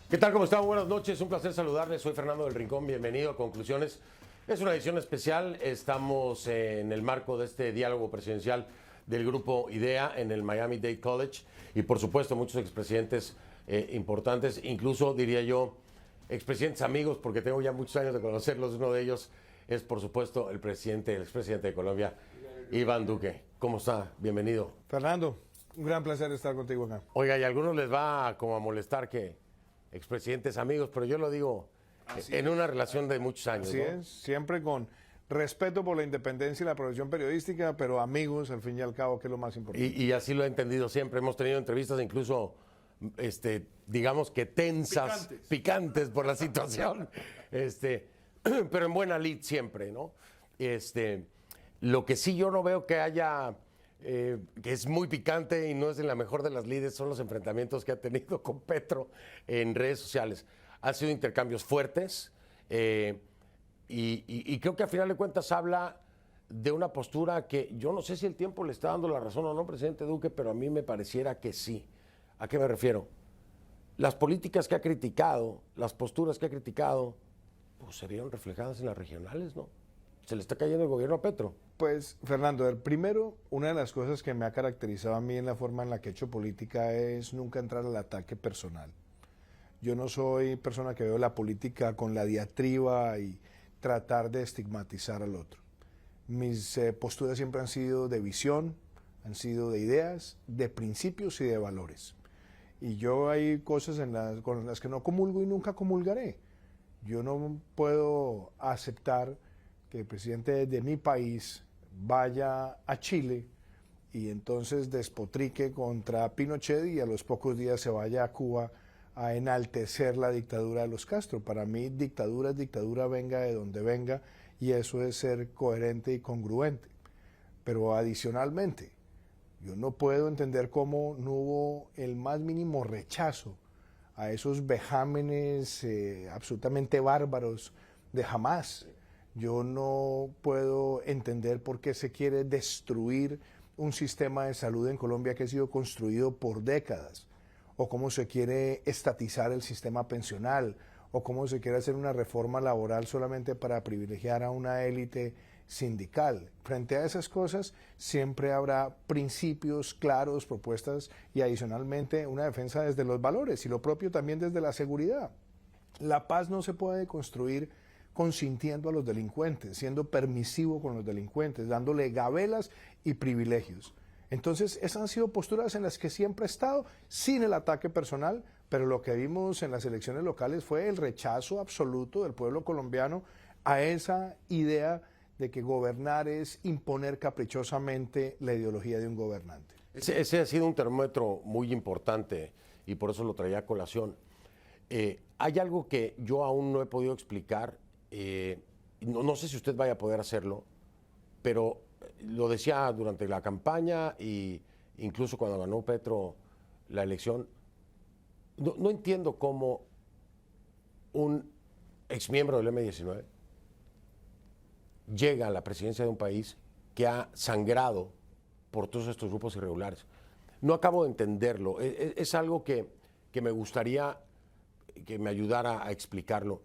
¿Qué tal? ¿Cómo están? Buenas noches, un placer saludarles. Soy Fernando del Rincón, bienvenido a Conclusiones. Es una edición especial, estamos en el marco de este diálogo presidencial del Grupo IDEA en el Miami-Dade College y por supuesto muchos expresidentes importantes, incluso diría yo expresidentes amigos, porque tengo ya muchos años de conocerlos. Uno de ellos es por supuesto el expresidente de Colombia, Iván Duque. ¿Cómo está? Bienvenido. Fernando, un gran placer estar contigo acá. Oiga, y a algunos les va como a molestar que expresidentes amigos, pero yo lo digo en una relación de muchos años. Así ¿no? es, siempre con respeto por la independencia y la profesión periodística, pero amigos al fin y al cabo, que es lo más importante. Y así lo he entendido siempre. Hemos tenido entrevistas incluso, digamos que tensas, picantes por la situación, pero en buena lid siempre, ¿no? Lo que sí yo no veo que haya, que es muy picante y no es en la mejor de las lides, son los enfrentamientos que ha tenido con Petro en redes sociales. Han sido intercambios fuertes y creo que a final de cuentas habla de una postura que yo no sé si el tiempo le está dando la razón o no, presidente Duque, pero a mí me pareciera que sí. ¿A qué me refiero? Las políticas que ha criticado, las posturas que ha criticado, pues se vieron reflejadas en las regionales, ¿no? Se le está cayendo el gobierno a Petro. Pues, Fernando, primero, una de las cosas que me ha caracterizado a mí en la forma en la que he hecho política es nunca entrar al ataque personal. Yo no soy persona que veo la política con la diatriba y tratar de estigmatizar al otro. Mis posturas siempre han sido de visión, han sido de ideas, de principios y de valores. Y yo hay cosas con las que no comulgo y nunca comulgaré. Yo no puedo aceptar que el presidente de mi país vaya a Chile y entonces despotrique contra Pinochet y a los pocos días se vaya a Cuba a enaltecer la dictadura de los Castro. Para mí dictadura es dictadura, venga de donde venga, y eso es ser coherente y congruente. Pero adicionalmente, yo no puedo entender cómo no hubo el más mínimo rechazo a esos vejámenes absolutamente bárbaros de Hamás. Yo no puedo entender por qué se quiere destruir un sistema de salud en Colombia que ha sido construido por décadas, o cómo se quiere estatizar el sistema pensional, o cómo se quiere hacer una reforma laboral solamente para privilegiar a una élite sindical. Frente a esas cosas siempre habrá principios claros, propuestas y adicionalmente una defensa desde los valores y lo propio también desde la seguridad. La paz no se puede construir consintiendo a los delincuentes, siendo permisivo con los delincuentes, dándole gabelas y privilegios. Entonces, esas han sido posturas en las que siempre he estado, sin el ataque personal, pero lo que vimos en las elecciones locales fue el rechazo absoluto del pueblo colombiano a esa idea de que gobernar es imponer caprichosamente la ideología de un gobernante. Ese ha sido un termómetro muy importante y por eso lo traía a colación. Hay algo que yo aún no he podido explicar, no sé si usted vaya a poder hacerlo, pero lo decía durante la campaña e incluso cuando ganó Petro la elección. No entiendo cómo un exmiembro del M-19 llega a la presidencia de un país que ha sangrado por todos estos grupos irregulares. No acabo de entenderlo. Es algo que me gustaría que me ayudara a explicarlo.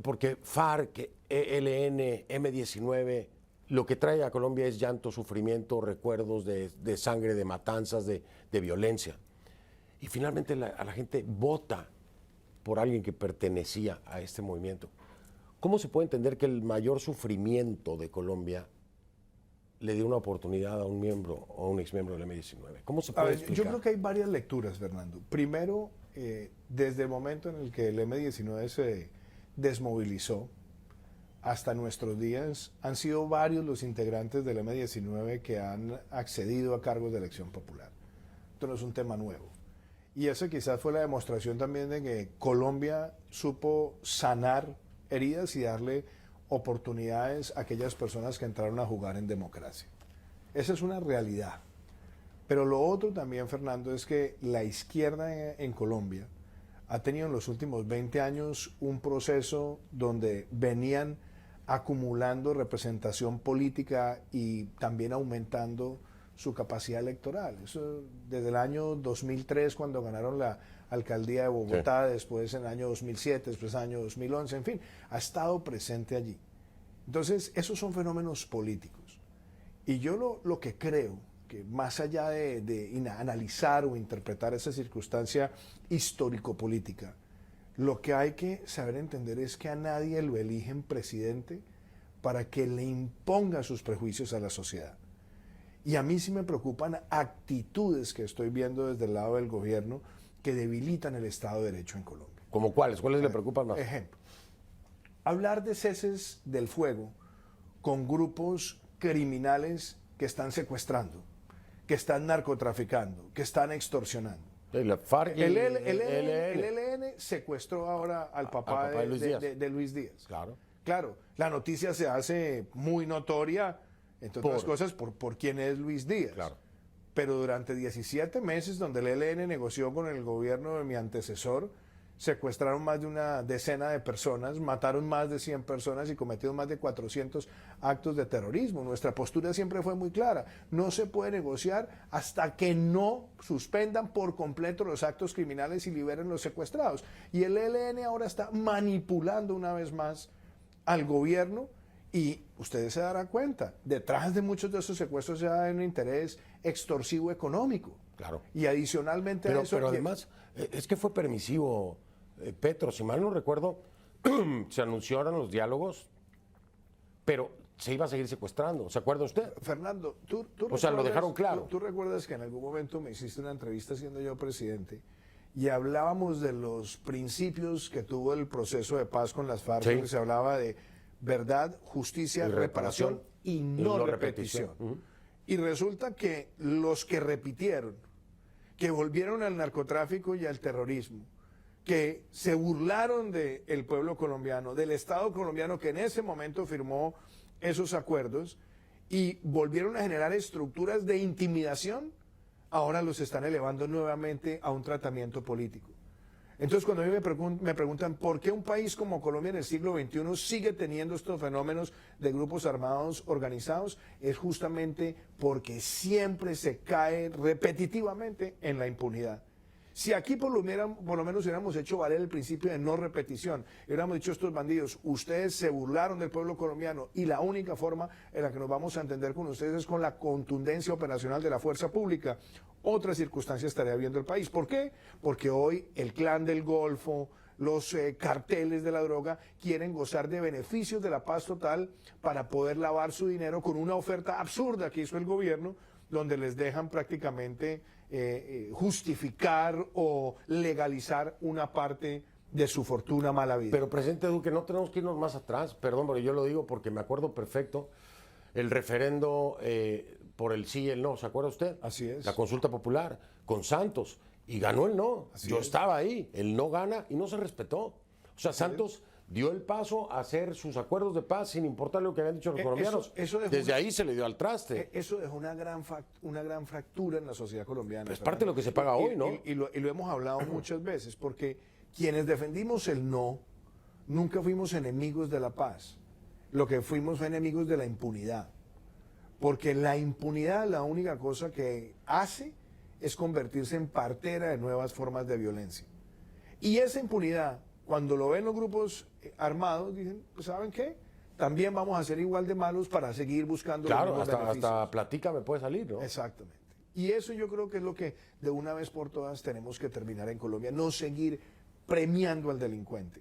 Porque FARC, ELN, M-19, lo que trae a Colombia es llanto, sufrimiento, recuerdos de sangre, de matanzas, de violencia. Y finalmente a la gente vota por alguien que pertenecía a este movimiento. ¿Cómo se puede entender que el mayor sufrimiento de Colombia le dio una oportunidad a un miembro o a un exmiembro del M-19? ¿Cómo se puede explicar? Yo creo que hay varias lecturas, Fernando. Primero, desde el momento en el que el M-19 se desmovilizó hasta nuestros días, han sido varios los integrantes del M-19 que han accedido a cargos de elección popular. Esto no es un tema nuevo. Y eso quizás fue la demostración también de que Colombia supo sanar heridas y darle oportunidades a aquellas personas que entraron a jugar en democracia. Esa es una realidad. Pero lo otro también, Fernando, es que la izquierda en Colombia ha tenido en los últimos 20 años un proceso donde venían acumulando representación política y también aumentando su capacidad electoral. Eso desde el año 2003, cuando ganaron la alcaldía de Bogotá, después en el año 2007, después en el año 2011, en fin, ha estado presente allí. Entonces, esos son fenómenos políticos. Y yo lo que creo, que más allá de analizar o interpretar esa circunstancia histórico-política, lo que hay que saber entender es que a nadie lo eligen presidente para que le imponga sus prejuicios a la sociedad. Y a mí sí me preocupan actitudes que estoy viendo desde el lado del gobierno que debilitan el Estado de Derecho en Colombia. ¿Cómo cuáles? ¿Cuáles le preocupan más? Ejemplo, hablar de ceses del fuego con grupos criminales que están secuestrando, que están narcotraficando, que están extorsionando. La FARC y El ELN secuestró ahora al papá de Luis Díaz. Claro. Claro, la noticia se hace muy notoria, entre otras cosas, por quién es Luis Díaz. Claro. Pero durante 17 meses, donde el ELN negoció con el gobierno de mi antecesor, secuestraron más de una decena de personas, mataron más de 100 personas y cometieron más de 400 actos de terrorismo. Nuestra postura siempre fue muy clara. No se puede negociar hasta que no suspendan por completo los actos criminales y liberen los secuestrados. Y el ELN ahora está manipulando una vez más al gobierno y ustedes se darán cuenta, detrás de muchos de esos secuestros ya hay un interés extorsivo económico. Claro. Y adicionalmente pero, a eso... Pero además, es que fue permisivo, Petro, si mal no recuerdo, se anunciaron los diálogos, pero se iba a seguir secuestrando. ¿Se acuerda usted? Fernando, tú o sea, lo dejaron claro. Tú recuerdas que en algún momento me hiciste una entrevista siendo yo presidente y hablábamos de los principios que tuvo el proceso de paz con las FARC, Sí. donde se hablaba de verdad, justicia, Y reparación y no repetición. Y resulta que los que repitieron, que volvieron al narcotráfico y al terrorismo, que se burlaron del pueblo colombiano, del Estado colombiano que en ese momento firmó esos acuerdos y volvieron a generar estructuras de intimidación, ahora los están elevando nuevamente a un tratamiento político. Entonces, cuando a mí me preguntan por qué un país como Colombia en el siglo XXI sigue teniendo estos fenómenos de grupos armados organizados, es justamente porque siempre se cae repetitivamente en la impunidad. Si aquí por lo menos hubiéramos hecho valer el principio de no repetición, hubiéramos dicho a estos bandidos, ustedes se burlaron del pueblo colombiano y la única forma en la que nos vamos a entender con ustedes es con la contundencia operacional de la fuerza pública, otra circunstancia estaría viendo el país. ¿Por qué? Porque hoy el clan del Golfo, los carteles de la droga quieren gozar de beneficios de la paz total para poder lavar su dinero con una oferta absurda que hizo el gobierno, donde les dejan prácticamente justificar o legalizar una parte de su fortuna mala vida. Pero, presidente Duque, no tenemos que irnos más atrás, perdón, pero yo lo digo porque me acuerdo perfecto el referendo por el sí y el no, ¿se acuerda usted? Así es. La consulta popular con Santos, y ganó el no. Así Yo es. estaba ahí, el no gana y no se respetó. O sea, Santos dio el paso a hacer sus acuerdos de paz sin importar lo que habían dicho los colombianos. Desde ahí se le dio al traste. Eso dejó una gran fractura en la sociedad colombiana. Es parte de lo que se paga hoy, ¿no? Y lo hemos hablado muchas veces, porque quienes defendimos el no, nunca fuimos enemigos de la paz. Lo que fuimos fue enemigos de la impunidad. Porque la impunidad, la única cosa que hace es convertirse en partera de nuevas formas de violencia. Y esa impunidad, cuando lo ven los grupos armados, dicen, pues, ¿saben qué? También vamos a ser igual de malos para seguir buscando Claro, los mismos hasta platica me puede salir, ¿no? Exactamente. Y eso yo creo que es lo que de una vez por todas tenemos que terminar en Colombia, no seguir premiando al delincuente.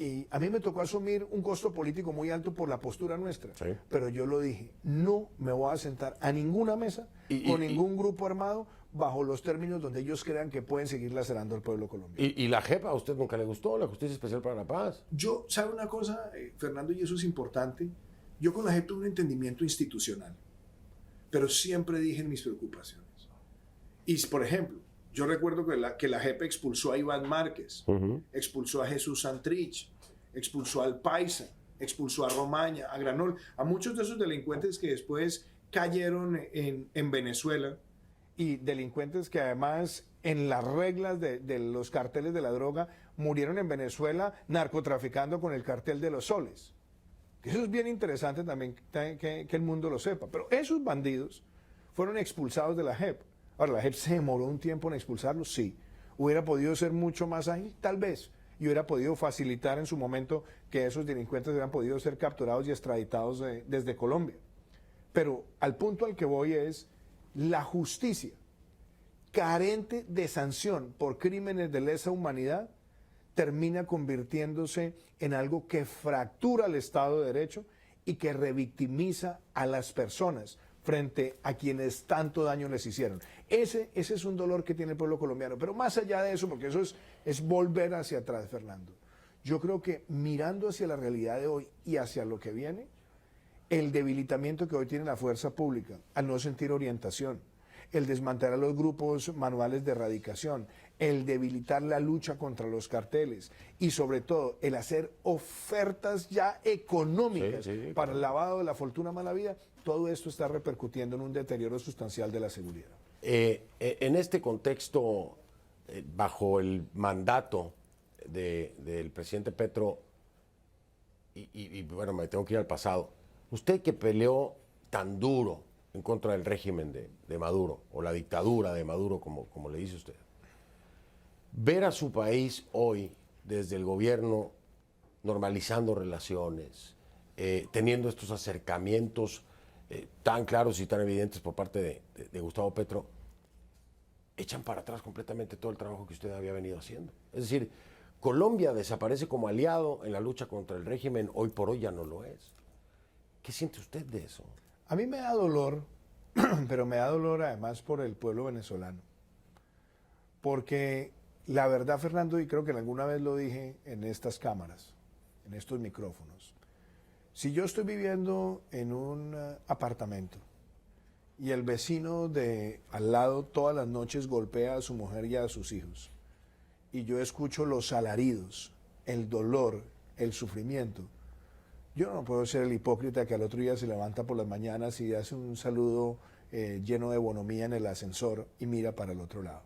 Y a mí me tocó asumir un costo político muy alto por la postura nuestra, Sí. pero yo lo dije, no me voy a sentar a ninguna mesa con ningún grupo armado bajo los términos donde ellos crean que pueden seguir lacerando al pueblo colombiano. Y la JEP a usted nunca le gustó, la Justicia Especial para la Paz. Yo, ¿sabe una cosa, Fernando? Y eso es importante. Yo con la JEP tuve un entendimiento institucional, pero siempre dije en mis preocupaciones. Y, por ejemplo, yo recuerdo que la JEP expulsó a Iván Márquez, expulsó a Jesús Santrich, expulsó al Paisa, expulsó a Romaña, a Granol, a muchos de esos delincuentes que después cayeron en Venezuela. Y delincuentes que además en las reglas de los carteles de la droga murieron en Venezuela narcotraficando con el cartel de los soles. Eso es bien interesante también que el mundo lo sepa. Pero esos bandidos fueron expulsados de la JEP. Ahora, ¿la JEP se demoró un tiempo en expulsarlos? Sí. hubiera podido ser mucho más ágil, tal vez, y hubiera podido facilitar en su momento que esos delincuentes hubieran podido ser capturados y extraditados desde Colombia. Pero al punto al que voy es la justicia, carente de sanción por crímenes de lesa humanidad, termina convirtiéndose en algo que fractura el Estado de Derecho y que revictimiza a las personas frente a quienes tanto daño les hicieron. Ese es un dolor que tiene el pueblo colombiano. Pero más allá de eso, porque eso es volver hacia atrás, Fernando, yo creo que mirando hacia la realidad de hoy y hacia lo que viene, el debilitamiento que hoy tiene la fuerza pública, al no sentir orientación, el desmantelar los grupos manuales de erradicación, el debilitar la lucha contra los carteles y sobre todo el hacer ofertas ya económicas para el lavado de la fortuna mala vida, todo esto está repercutiendo en un deterioro sustancial de la seguridad. En este contexto, bajo el mandato del presidente Petro, y bueno, me tengo que ir al pasado, usted que peleó tan duro en contra del régimen de Maduro, o la dictadura de Maduro, como le dice usted, ver a su país hoy, desde el gobierno, normalizando relaciones, teniendo estos acercamientos tan claros y tan evidentes por parte de Gustavo Petro, echan para atrás completamente todo el trabajo que usted había venido haciendo. Es decir, Colombia desaparece como aliado en la lucha contra el régimen, hoy por hoy ya no lo es. ¿Qué siente usted de eso? A mí me da dolor, pero me da dolor además por el pueblo venezolano. Porque la verdad, Fernando, y creo que alguna vez lo dije en estas cámaras, en estos micrófonos, si yo estoy viviendo en un apartamento y el vecino de al lado todas las noches golpea a su mujer y a sus hijos, y yo escucho los alaridos, el dolor, el sufrimiento, yo no puedo ser el hipócrita que al otro día se levanta por las mañanas y hace un saludo lleno de bonomía en el ascensor y mira para el otro lado.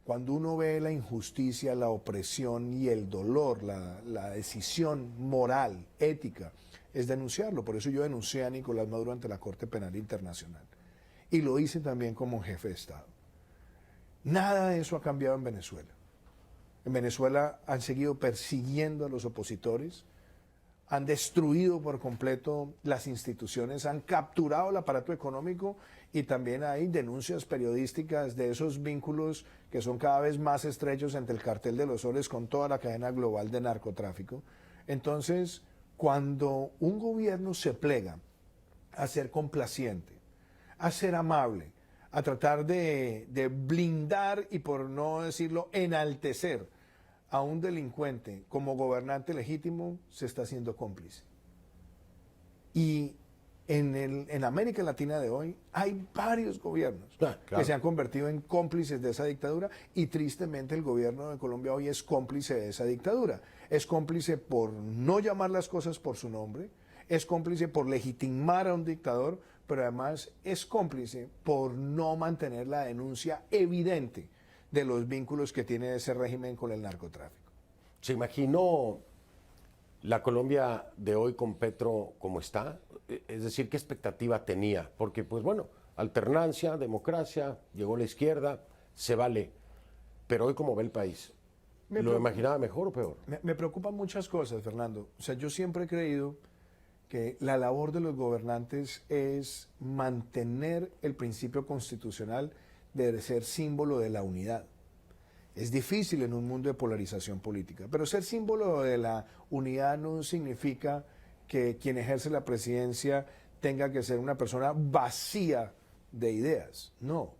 Cuando uno ve la injusticia, la opresión y el dolor, la decisión moral, ética, es denunciarlo. Por eso yo denuncié a Nicolás Maduro ante la Corte Penal Internacional. Y lo hice también como jefe de Estado. Nada de eso ha cambiado en Venezuela. En Venezuela han seguido persiguiendo a los opositores, han destruido por completo las instituciones, han capturado el aparato económico y también hay denuncias periodísticas de esos vínculos que son cada vez más estrechos entre el cartel de los soles con toda la cadena global de narcotráfico. Entonces, cuando un gobierno se plega a ser complaciente, a ser amable, a tratar de blindar y por no decirlo enaltecer a un delincuente como gobernante legítimo, se está haciendo cómplice. Y en América Latina de hoy hay varios gobiernos que se han convertido en cómplices de esa dictadura y tristemente el gobierno de Colombia hoy es cómplice de esa dictadura. Es cómplice por no llamar las cosas por su nombre, es cómplice por legitimar a un dictador, pero además es cómplice por no mantener la denuncia evidente de los vínculos que tiene ese régimen con el narcotráfico. ¿Se imaginó la Colombia de hoy con Petro como está? Es decir, ¿qué expectativa tenía? Porque, pues bueno, alternancia, democracia, llegó la izquierda, se vale. Pero hoy, ¿cómo ve el país? ¿Lo imaginaba mejor o peor? Me preocupan muchas cosas, Fernando. O sea, yo siempre he creído que la labor de los gobernantes es mantener el principio constitucional de ser símbolo de la unidad. Es difícil en un mundo de polarización política, pero ser símbolo de la unidad no significa que quien ejerce la presidencia tenga que ser una persona vacía de ideas. No,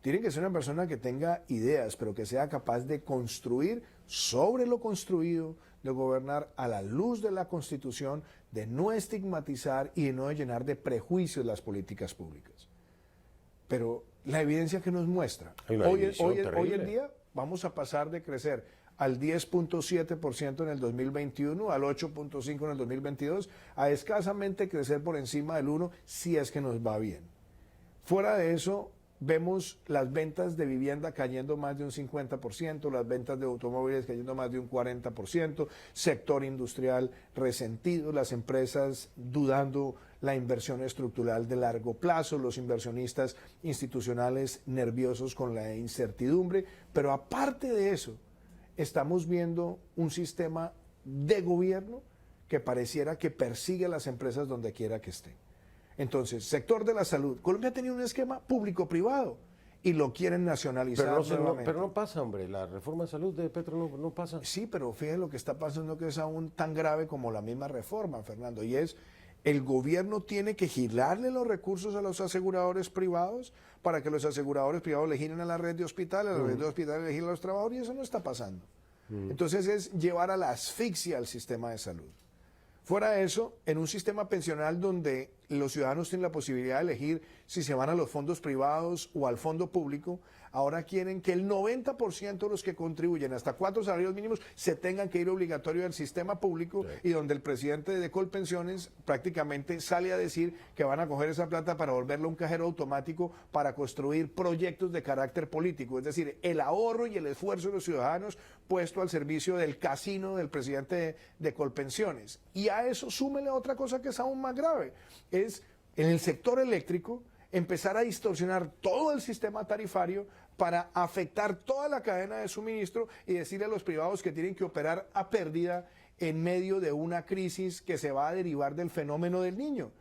tiene que ser una persona que tenga ideas, pero que sea capaz de construir sobre lo construido, de gobernar a la luz de la Constitución, de no estigmatizar y de no llenar de prejuicios las políticas públicas. Pero la evidencia que nos muestra, hoy en día vamos a pasar de crecer al 10.7% en el 2021, al 8.5% en el 2022, a escasamente crecer por encima del 1% si es que nos va bien. Fuera de eso, vemos las ventas de vivienda cayendo más de un 50%, las ventas de automóviles cayendo más de un 40%, sector industrial resentido, las empresas dudando la inversión estructural de largo plazo, los inversionistas institucionales nerviosos con la incertidumbre, pero aparte de eso, estamos viendo un sistema de gobierno que pareciera que persigue a las empresas donde quiera que estén. Entonces, sector de la salud. Colombia ha tenido un esquema público-privado y lo quieren nacionalizar nuevamente. Pero no pasa, hombre. La reforma de salud de Petro no pasa. Sí, pero fíjate lo que está pasando, que es aún tan grave como la misma reforma, Fernando, y es el gobierno tiene que girarle los recursos a los aseguradores privados para que los aseguradores privados le giren a la red de hospitales, a la red de hospitales le giren a los trabajadores, y eso no está pasando. Entonces es llevar a la asfixia al sistema de salud. Fuera de eso, en un sistema pensional donde los ciudadanos tienen la posibilidad de elegir si se van a los fondos privados o al fondo público, ahora quieren que el 90% de los que contribuyen hasta 4 salarios mínimos se tengan que ir obligatorio al sistema público, y donde el presidente de Colpensiones prácticamente sale a decir que van a coger esa plata para volverlo un cajero automático para construir proyectos de carácter político, es decir, el ahorro y el esfuerzo de los ciudadanos puesto al servicio del casino del presidente de Colpensiones. Y a eso súmele otra cosa que es aún más grave, es en el sector eléctrico empezar a distorsionar todo el sistema tarifario para afectar toda la cadena de suministro y decirle a los privados que tienen que operar a pérdida en medio de una crisis que se va a derivar del fenómeno del Niño.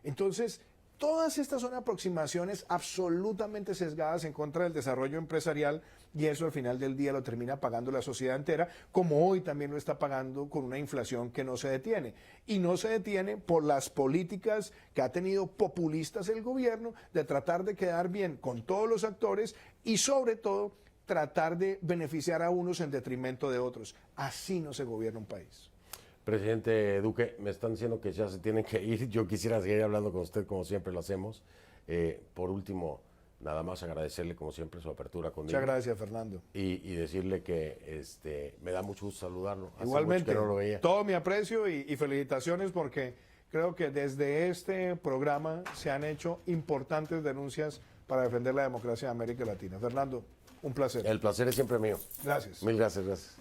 Entonces, todas estas son aproximaciones absolutamente sesgadas en contra del desarrollo empresarial, y eso al final del día lo termina pagando la sociedad entera, como hoy también lo está pagando con una inflación que no se detiene. Y no se detiene por las políticas que ha tenido populistas el gobierno de tratar de quedar bien con todos los actores y sobre todo tratar de beneficiar a unos en detrimento de otros. Así no se gobierna un país. Presidente Duque, me están diciendo que ya se tienen que ir. Yo quisiera seguir hablando con usted como siempre lo hacemos. Por último, nada más agradecerle como siempre su apertura conmigo. Muchas gracias, Fernando. Y decirle que me da mucho gusto saludarlo. Hace Igualmente, mucho que no lo veía. todo mi aprecio y felicitaciones, porque creo que desde este programa se han hecho importantes denuncias para defender la democracia de América Latina. Fernando, un placer. El placer es siempre mío. Gracias. Mil gracias.